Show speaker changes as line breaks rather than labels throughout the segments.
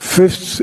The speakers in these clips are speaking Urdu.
5th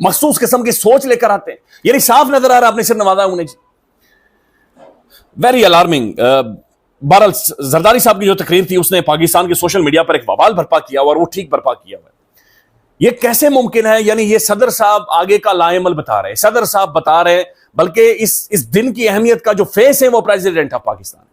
مخصوص قسم کی سوچ لے کر آتے ہیں. یعنی صاف نظر آ رہا اپنے سر نوازا انہیں جی. Very alarming. بہرحال زرداری صاحب کی جو تقریر تھی اس نے پاکستان کے سوشل میڈیا پر ایک بوال برپا کیا اور وہ ٹھیک برپا کیا ہوا ہے. یہ کیسے ممکن ہے؟ یعنی یہ صدر صاحب آگے کا لائعمل بتا رہے ہیں, صدر صاحب بتا رہے ہیں, بلکہ اس دن کی اہمیت کا جو فیس ہے وہ پریزیڈنٹ آف پاکستان.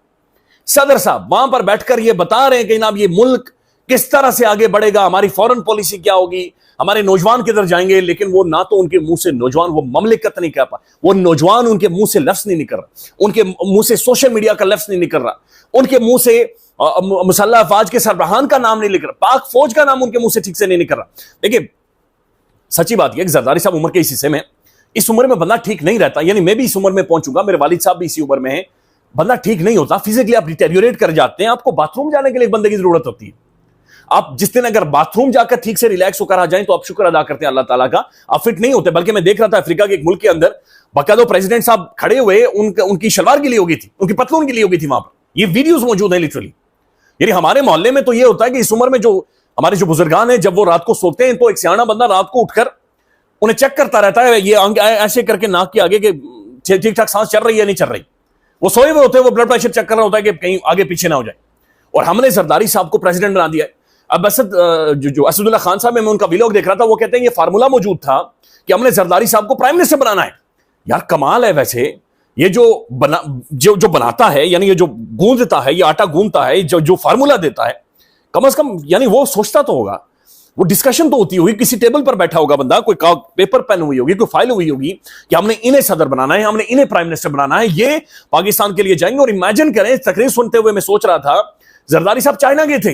صدر صاحب وہاں پر بیٹھ کر یہ بتا رہے ہیں کہ جناب یہ ملک کس طرح سے آگے بڑھے گا, ہماری فورن پالیسی کیا ہوگی, ہمارے نوجوان کدھر جائیں گے. لیکن وہ نہ تو ان کے منہ سے نوجوان وہ مملکت نہیں کہہ پا, وہ نوجوان ان کے منہ سے لفظ نہیں نکل رہا, ان کے منہ سے سوشل میڈیا کا لفظ نہیں نکل رہا, ان کے منہ سے مسلح افواج کے سربراہان کا نام نہیں نکل رہا, پاک فوج کا نام ان کے منہ سے ٹھیک سے نہیں نکل رہا. دیکھیے سچی بات یہ کہ زرداری صاحب عمر کے اس حصے میں, اس عمر میں بندہ ٹھیک نہیں رہتا. یعنی میں بھی اس عمر میں پہنچوں گا, میرے والد صاحب بھی اسی عمر میں ہیں, بندہ ٹھیک نہیں ہوتا, فزیکلی آپ ڈیٹیریوریٹ کر جاتے ہیں. آپ کو باتھ روم جانے کے لیے بندے کی ضرورت ہوتی ہے. آپ جس دن اگر باتھ روم جا کر ٹھیک سے ریلیکس ہو کر آ جائیں تو آپ شکر ادا کرتے ہیں اللہ تعالیٰ کا, آپ فٹ نہیں ہوتے. بلکہ میں دیکھ رہا تھا افریقہ کے ایک ملک کے اندر باقاعدہ پریزیڈنٹ صاحب کھڑے ہوئے, ان کی شلوار گلی ہو گئی تھی, ان کی پتلون گلی ہو گئی تھی وہاں پر. یہ ویڈیوز موجود ہیں لٹرلی. یعنی ہمارے محلے میں تو یہ ہوتا ہے کہ اس عمر میں جو ہمارے جو بزرگان ہیں جب وہ رات کو سوتے ہیں تو ایک سیاح بندہ رات کو اٹھ کر انہیں چیک کرتا رہتا ہے, یہ ایسے کر کے ناک کے آگے کہ ٹھیک ٹھاک سانس چل رہی ہے یا نہیں چل رہی. وہ سوئے ہوئے ہوتے ہیں, وہ بلڈ پریشر چیک کر رہا ہوتا ہے کہ کہیں آگے پیچھے نہ ہو جائے. اور ہم نے زرداری صاحب کو پریزیڈنٹ بنا دیا ہے. اب جو اسد اللہ خان صاحب میں ان کا ویلاگ دیکھ رہا تھا, وہ کہتے ہیں یہ فارمولا موجود تھا کہ ہم نے زرداری صاحب کو پرائم منسٹر بنانا ہے. یار کمال ہے ویسے, یہ جو بناتا ہے, یعنی یہ جو گوندتا ہے, یہ آٹا گوندتا ہے, جو فارمولا دیتا ہے, کم از کم یعنی وہ سوچتا تو ہوگا, وہ ڈسکشن تو ہوتی ہوگی, کسی ٹیبل پر بیٹھا ہوگا بندہ, کوئی پیپر پین ہوئی ہوگی, کوئی فائل ہوئی ہوگی کہ ہم نے انہیں صدر بنانا ہے, ہم نے انہیں پرائم منسٹر بنانا ہے, یہ پاکستان کے لیے جائیں گے. اور امیجن کریں, تقریر سنتے ہوئے میں سوچ رہا تھا, زرداری صاحب چائنا گئے تھے,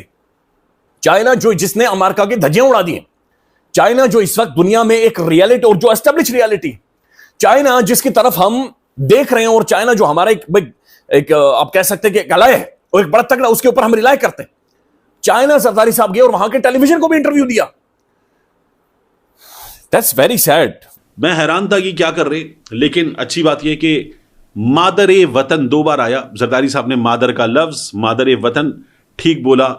چائنا جس نے امریکہ کے دھجیاں اڑا دی ہیں, چائنا جو اس وقت دنیا میں ایک ریالٹی اور جو اسٹیبلش ریالٹی, چائنا جس کی طرف ہم دیکھ رہے ہیں, اور چائنا جو ہمارا ایک آپ کہہ سکتے ہیں کہ ایک الائے ہے اور ایک بڑا تگڑا, اس کے اوپر ہم ریلائے کرتے ہیں. چائنا زرداری صاحب گئے اور وہاں کے ٹیلی ویژن کو بھی انٹرویو دیا. That's very sad.
میں حیران تھا کہ کیا کر رہے, لیکن اچھی بات یہ کہ مادر وطن 2 بار آیا. زرداری صاحب نے مادر کا لفظ, مادر وطن ٹھیک بولا.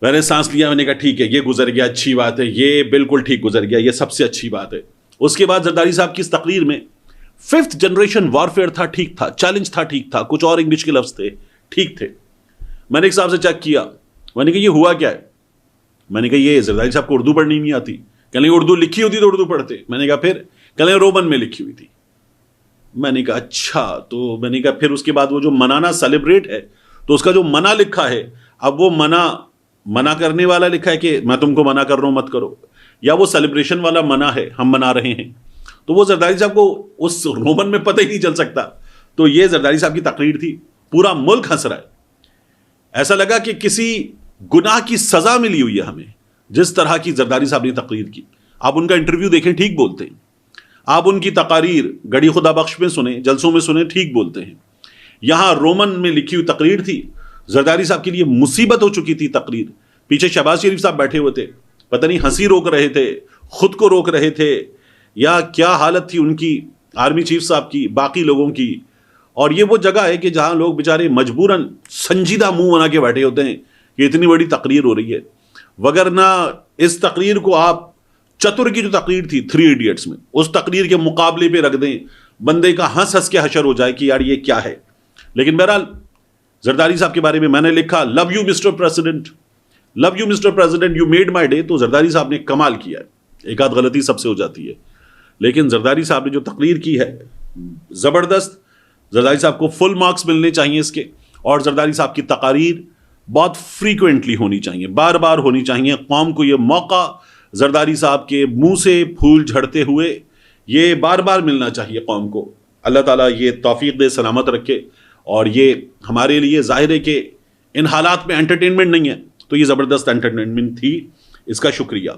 میں نے سانس لیا, میں نے کہا ٹھیک ہے, یہ گزر گیا, اچھی بات ہے, یہ بالکل ٹھیک گزر گیا, یہ سب سے اچھی بات ہے. اس کے بعد زرداری صاحب کی اس تقریر میں 5th جنریشن وارفیئر تھا, ٹھیک تھا, چیلنج تھا, ٹھیک تھا, کچھ اور انگلش کے لفظ تھے, ٹھیک تھے. میں نے ایک صاحب سے چیک کیا, میں نے کہا یہ ہوا کیا ہے. میں نے کہا یہ زرداری صاحب کو اردو پڑھنی نہیں آتی. کہنے اردو لکھی ہوتی تو اردو پڑھتے. میں نے کہا پھر, کہنے رومن میں لکھی ہوئی تھی. میں نے کہا اچھا. تو میں نے کہا پھر اس کے بعد وہ جو منانا سیلیبریٹ ہے, تو اس کا جو منع لکھا ہے, اب وہ منع کرنے والا لکھا ہے کہ میں تم کو منع کر رہا ہوں مت کرو, یا وہ سیلیبریشن والا منع ہے, ہم منا رہے ہیں. تو وہ زرداری صاحب کو اس رومن میں پتہ ہی نہیں چل سکتا. تو یہ زرداری صاحب کی تقریر تھی, پورا ملک ہنس رہا ہے. ایسا لگا کہ کسی گناہ کی سزا ملی ہوئی ہے ہمیں, جس طرح کی زرداری صاحب نے تقریر کی. آپ ان کا انٹرویو دیکھیں, ٹھیک بولتے ہیں. آپ ان کی تقاریر گڑی خدا بخش میں سنیں, جلسوں میں سنیں, ٹھیک بولتے ہیں. یہاں رومن میں لکھی ہوئی تقریر تھی. زرداری صاحب کے لیے مصیبت ہو چکی تھی تقریر. پیچھے شہباز شریف صاحب بیٹھے ہوئے تھے, پتہ نہیں ہنسی روک رہے تھے, خود کو روک رہے تھے, یا کیا حالت تھی ان کی, آرمی چیف صاحب کی, باقی لوگوں کی. اور یہ وہ جگہ ہے کہ جہاں لوگ بیچارے مجبوراً سنجیدہ منہ بنا کے بیٹھے ہوتے ہیں کہ اتنی بڑی تقریر ہو رہی ہے. وگرنہ اس تقریر کو آپ چتر کی جو تقریر تھی 3 ایڈیٹس میں, اس تقریر کے مقابلے پہ رکھ دیں, بندے کا ہنس کے حشر ہو جائے کہ یار یہ کیا ہے. لیکن بہرحال زرداری صاحب کے بارے میں میں نے لکھا, love you mister president, love you mister president, you made my day. تو زرداری صاحب نے کمال کیا ہے. ایک آدھ غلطی سب سے ہو جاتی ہے, لیکن زرداری صاحب نے جو تقریر کی ہے زبردست. زرداری صاحب کو فل مارکس ملنے چاہیے اس کے. اور زرداری صاحب کی تقاریر بہت فریکوینٹلی ہونی چاہیے, بار بار ہونی چاہیے. قوم کو یہ موقع زرداری صاحب کے منہ سے پھول جھڑتے ہوئے یہ بار بار ملنا چاہیے قوم کو. اللہ تعالیٰ یہ توفیق دے, سلامت رکھے. اور یہ ہمارے لیے ظاہر ہے کہ ان حالات میں انٹرٹینمنٹ نہیں ہے, تو یہ زبردست انٹرٹینمنٹ تھی. اس کا شکریہ.